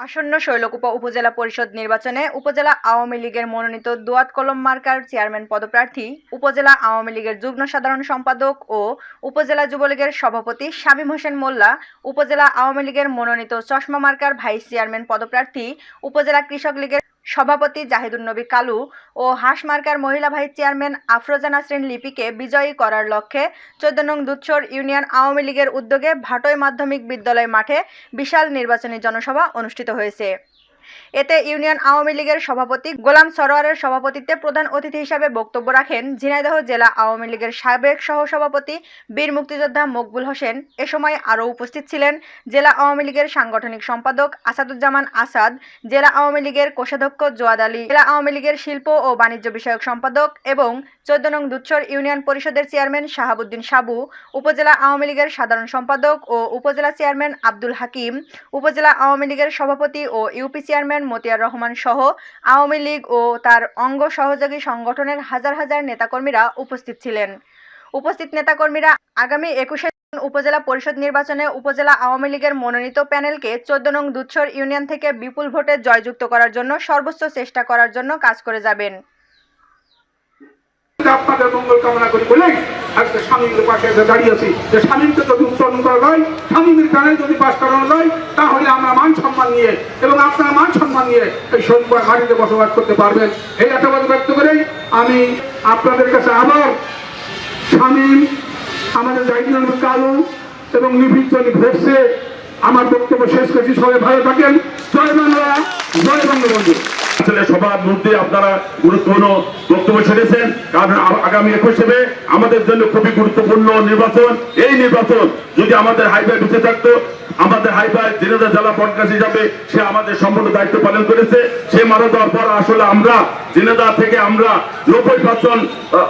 আসন্ন শৈলকুপা উপজেলা পরিষদ নির্বাচনে উপজেলা আওয়ামী লীগের মনোনীত দোয়াত কলম মার্কার চেয়ারম্যান পদপ্রার্থী, উপজেলা আওয়ামী লীগের যুগ্ম সাধারণ সম্পাদক ও উপজেলা যুবলীগের সভাপতি শামীম হোসেন মোল্লা, উপজেলা আওয়ামী লীগের মনোনীত চশমা মার্কার ভাইস চেয়ারম্যান পদপ্রার্থী, উপজেলা কৃষক লীগের সভাপতি জাহিদুন নবী কালু ও হাঁস মার্কার মহিলা ভাইস চেয়ারম্যান আফরোজা নাসরিন লিপিকে বিজয়ী করার লক্ষ্যে ১৪ নং দুধসর ইউনিয়ন আওয়ামী লীগের উদ্যোগে ভাটই মাধ্যমিক বিদ্যালয় মাঠে বিশাল নির্বাচনী জনসভা অনুষ্ঠিত হয়েছে। এতে ইউনিয়ন আওয়ামী লীগের সভাপতি গোলাম সরোয়ারের সভাপতিত্বে প্রধান অতিথি হিসেবে বক্তব্য রাখেন ঝিনাইদহ জেলা আওয়ামী লীগের সাবেক সহসভাপতি বীর মুক্তিযোদ্ধা মকবুল হোসেন। এ সময় আরও উপস্থিত ছিলেন জেলা আওয়ামী লীগের সাংগঠনিক সম্পাদক আসাদুজ্জামান আসাদ, জেলা আওয়ামী লীগের কোষাধ্যক্ষ জোয়াদ আলী, জেলা আওয়ামী লীগের শিল্প ও বাণিজ্য বিষয়ক সম্পাদক এবং ১৪ নং দুধসর ইউনিয়ন পরিষদের চেয়ারম্যান শাহাবুদ্দিন সাবু, উপজেলা আওয়ামী লীগের সাধারণ সম্পাদক ও উপজেলা চেয়ারম্যান আব্দুল হাকিম, উপজেলা আওয়ামী লীগের সভাপতি ও ইউপি চেয়ারম্যান মতিয়ার রহমান সহ আওয়ামী লীগ ও তার অঙ্গ সহযোগী সংগঠনের হাজার হাজার নেতাকর্মীরা উপস্থিত ছিলেন। উপস্থিত নেতাকর্মীরা আগামী ২১শে জুন উপজেলা পরিষদ নির্বাচনে উপজেলা আওয়ামী লীগের মনোনীত প্যানেলকে ১৪ নং দুধসর ইউনিয়ন থেকে বিপুল ভোটে জয়যুক্ত করার জন্য সর্বোচ্চ চেষ্টা করার জন্য কাজ করে যাবেন। আপনাদের মঙ্গল কামনা করি বলেই আজকে শামীমের পাশে দাঁড়িয়ে আছি যে শামীমকে যদি উত্তোলন করা হয়, শামীমের প্যানেল যদি পাশ করানো হয়, তাহলে আমরা মান সম্মান নিয়ে এবং আপনারা মান সম্মান নিয়ে এই শৈলকুপা মাটিতে বসবাস করতে পারবেন। এই আশাবাদ ব্যক্ত করেই আমি আপনাদের কাছে আবার শামীম, আমাদের জাহিদুন নবী কালু এবং নিবিড় ভোটসে আমার বক্তব্য শেষ করছি। সবাই ভালো থাকেন। জয় বাংলা, জয় বঙ্গবন্ধু। আসলে সবার মধ্যে আপনারা গুরুত্বপূর্ণ বক্তব্য ছেড়েছেন, কারণ আগামী ২১শে আমাদের জন্য খুবই গুরুত্বপূর্ণ নির্বাচন। এই নির্বাচন যদি আমাদের হাইভাই বেঁচে থাকতো, আমাদের হাইভাই ঝিনাইদহ জেলা পডকাস্ট হিসাবে সে আমাদের সম্পূর্ণ দায়িত্ব পালন করেছে। সে মারা যাওয়ার পর আসলে আমরা ঝিনাইদহ থেকে আমরা ৯০%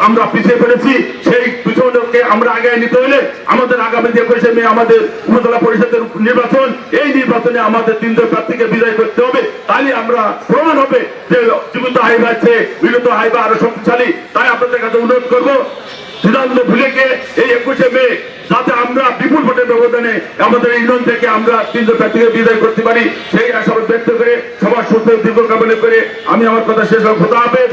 আমরা পিছিয়ে ফেলেছি। সেই পিছনকে আমরা আগে নিতে হলে আমাদের আগামী ২১শে মে আমাদের উপজেলা পরিষদের নির্বাচন, এই নির্বাচনে আমাদের ৩ জন প্রার্থীকে বিজয় করতে হবে। তাহলে আমরা প্রমাণ হবে যে জীবিত হাইবা আছে, বিলত হাইবা আরো শক্তিশালী। তাই আপনাদের কাছে অনুরোধ করবো, সিদ্ধান্ত ভুলেকে এই ২১শে মে যাতে আমরা বিপুল ভোটের ব্যবধানে আমাদের ইউনিয়ন থেকে আমরা ৩ জন প্রার্থীকে বিজয় করতে পারি, সেই আশাবাদ ব্যক্ত করে সবার সুস্থ দীর্ঘ কামনা করে আমি আমার কথা শেষ হব। খোদা হাফেজ।